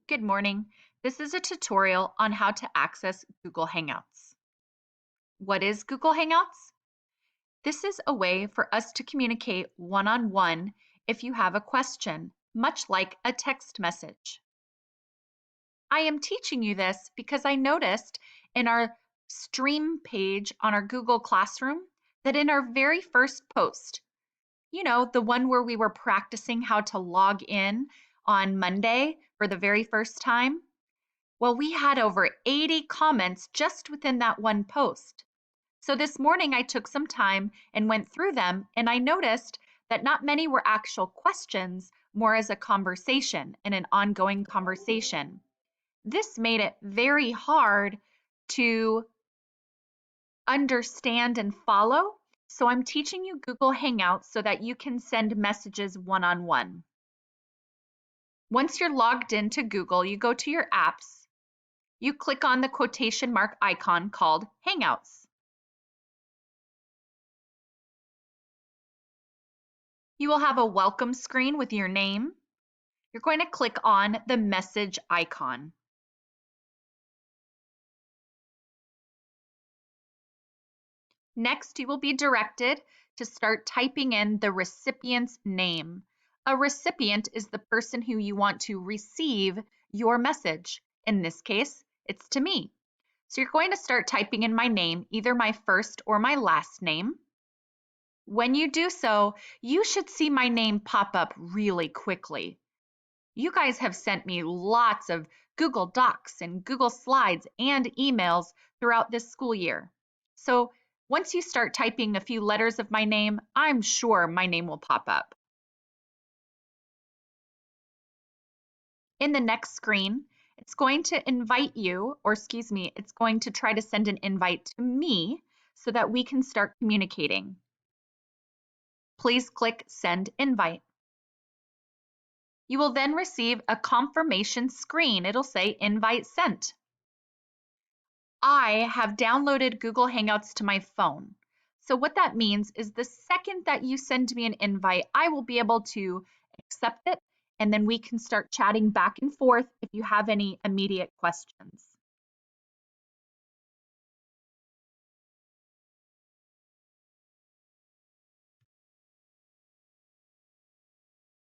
Good morning. This is a tutorial on how to access Google Hangouts. What is Google Hangouts? This is a way for us to communicate one-on-one if you have a question, much like a text message. I am teaching you this because I noticed in our stream page on our Google Classroom that in our very first post, the one where we were practicing how to log in on Monday for the very first time, well, we had over 80 comments just within that one post. So this morning I took some time and went through them, and I noticed that not many were actual questions, more as a conversation and an ongoing conversation. This made it very hard to understand and follow. So I'm teaching you Google Hangouts so that you can send messages one-on-one. Once you're logged into Google, you go to your apps. You click on the quotation mark icon called Hangouts. You will have a welcome screen with your name. You're going to click on the message icon. Next, you will be directed to start typing in the recipient's name. A recipient is the person who you want to receive your message. In this case, it's to me. So you're going to start typing in my name, either my first or my last name. When you do so, you should see my name pop up really quickly. You guys have sent me lots of Google Docs and Google Slides and emails throughout this school year. So once you start typing a few letters of my name, I'm sure my name will pop up. In the next screen, it's going to invite you, it's going to try to send an invite to me so that we can start communicating. Please click Send Invite. You will then receive a confirmation screen. It'll say Invite Sent. I have downloaded Google Hangouts to my phone. So what that means is the second that you send me an invite, I will be able to accept it, and then we can start chatting back and forth if you have any immediate questions.